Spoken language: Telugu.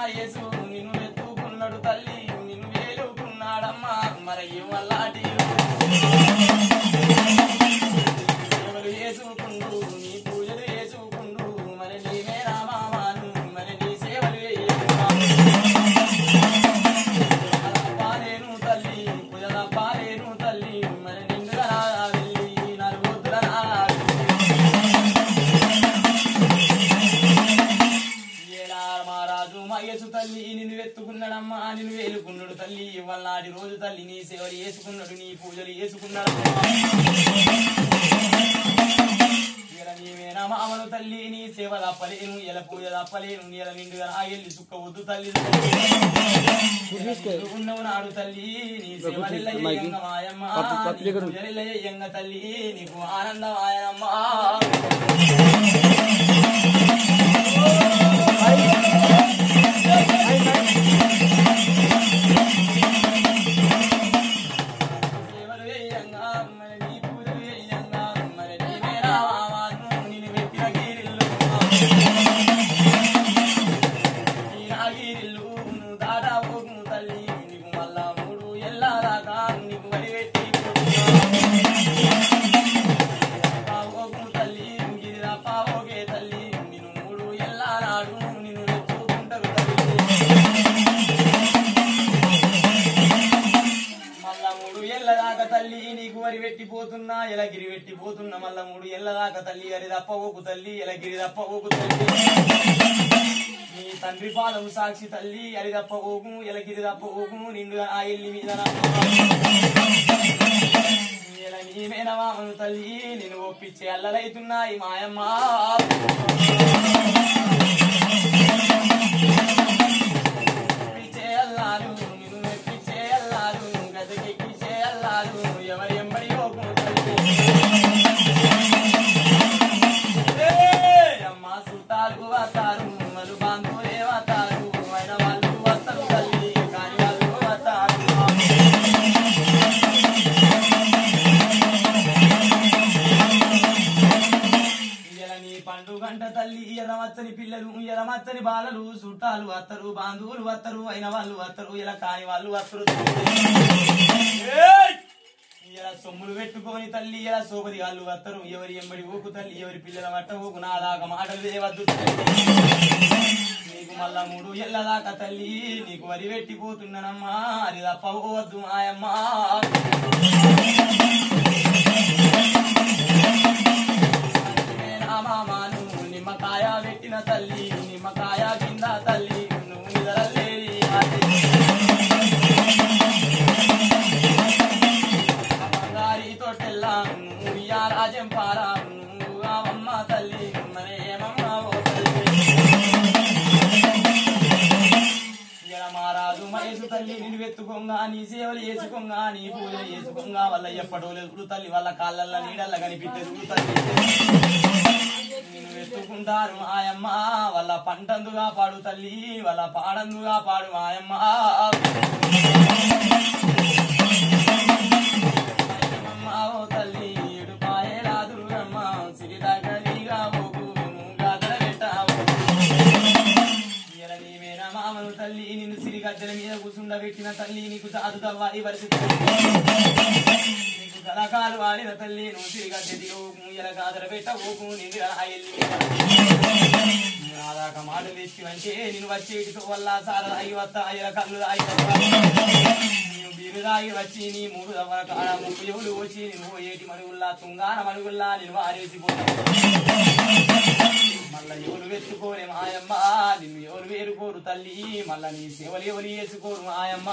యేసు నిన్ను ఎత్తుకున్నాడు తల్లి నిన్ను వేలుకున్నాడమ్మా మరి వల్లాటి సేవలు చేసుకుంటూ నీ పూజలు చేసుకుంటూ మరి నీవే రామాను మరి నీ సేవలు పాలేను తల్లి పూజల పాలేను తల్లి మరి నిండుగా వెళ్ళి నలుగుతుల మహారాజు మా యేసు తల్లి నిన్ను ఎత్తుకున్నాడమ్మా నిన్ను వేలుకున్నాడు తల్లి ఇవాళ రోజు తల్లి నీ సేవలు చేసుకున్నాడు నీ పూజలు చేసుకున్నాడు నీవేనా మామను తల్లి నీ సేవ తప్పలేను ఎలా పూజ తప్పలేను నీల నిండుగా ఎల్లి సుక్క వద్దు తల్లి ఉన్నవు నాడు తల్లి నీ సేవలిల్లయ్యంగ మాయమ్మ పూజలిల్లయ్యంగ తల్లి నీకు ఆనందమాయనమ్మా సేవలు వేయంగా మరి నీ పూజలు వేయంగా మరి నీవే రామాను నేను వెతిన గిరిల్లు నీ నాగిరిల్లు నువ్వు దాటాపోకు తల్లి నీకు మళ్ళా మూడు ఎల్లాదాకా నీకు వరి పెట్టి పావోకు తల్లి గిరిరా పావోకే తల్లి నిన్ను మూడు ఎల్లానాడు నిన్ను ఎత్తుకుంటారు తల్లి మళ్ళా మూడు ఏళ్ళదాకా తల్లి నీకు వరి పెట్టిపోతున్నా ఎలగిరి పెట్టిపోతున్నా మళ్ళా మూడు ఏళ్ళదాకా తల్లి అరి తప్పవోకు తల్లి ఎలగిరి తప్పవోకు తల్లి నీ తండ్రి పాదం సాక్షి తల్లి అరి తప్పవోకు ఎలగిరి తప్పవోకు నిండుగా ఆ ఇల్లి మీద నీవేనా మామను తల్లి నేను ఒప్పించే అల్లలైతున్నాయి మాయమ్మ అల్లాలు నిన్ను మెప్పించే అల్లాలు గదకెక్కించే అల్లాలు ఎవరి ఎంబడి ఓకు అమ్మ సుట్టాలు వస్తారు మరు బాంధులే వస్తారు అయిన వాళ్ళు వస్తారు తల్లి కాని వాళ్ళు వస్తారు నీ పండుగంట తల్లి ఎరమచ్చని పిల్లలు ఎరమచ్చని బాలలు చుట్టాలు వత్తరు బాంధువులు వత్తరు అయిన వాళ్ళు వత్తరు ఇలా కాని వాళ్ళు వత్తరు ఇలా సొమ్ములు పెట్టుకొని తల్లి ఇలా సోపది వాళ్ళు వత్తరు ఎవరి ఎంబడి ఊకు తల్లి ఎవరి పిల్లల మట్ట ఊకు నా దాకా మాటలు దేవద్దు నీకు మళ్ళా మూడు ఎల్లదాకా తల్లి నీకు వరి పెట్టిపోతున్నానమ్మా అది తప్పవద్దు మాయమ్మా మామాను నిమ్మకాయ పెట్టిన తల్లి నిమ్మకాయ కింద తల్లి నువ్వు నిదరలేని బంగారి తోటెల్లా నువ్వు రాజ్యం పారా నువ్వు అమ్మ తల్లి మరేమమ్మ ఓ తల్లి మహారాజు మహేషు తల్లి నిన్ను వెత్తుకోంగా నీ సేవలు చేసుకోంగా నీ పూజలు చేసుకోంగా వాళ్ళ ఎప్పటో లేదు తల్లి వాళ్ళ కాళ్ళల్లో నీడల్ల కనిపిస్తుంది తల్లి నిన్ను వెతుకుంటారు మాయమ్మ వాళ్ళ పంటందుగా పాడు తల్లి వాళ్ళ పాడందుగా పాడు మాయమ్మ ఓ తల్లి ఏడు పాయేలా దుర్గమ్మ సిరి దగ్గరగా పోకు గాదర పెట్టావు నీవేనా మామను తల్లి నిన్ను సిరి గద్దెల మీద కూసుండబెట్టిన తల్లి నీకు చాదు తవ్వాలి పరిస్థితి కళాకారు ఆడిన తల్లి నువ్వు తిరిగా తెదిగోకు ఇలా గాదర పెట్టబోకు నిండు నాదాక మాటలు తెచ్చి అంటే నేను వచ్చేటితో వల్ల సారా అయి వస్తా ఇలా కళ్ళు రాయి నేను బీరు రాయి వచ్చి నీ మూడు కాడ ముప్పు ఎవరు వచ్చి నువ్వు ఏటి మడుగుల్లా తుంగాన మడుగుల్లా నేను వారేసిపోతా మళ్ళా ఎవరు వెతుకోరే మాయమ్మ నిన్ను ఎవరు వేరుకోరు తల్లి మళ్ళా నీ సేవలు ఎవరు చేసుకోరు మాయమ్మ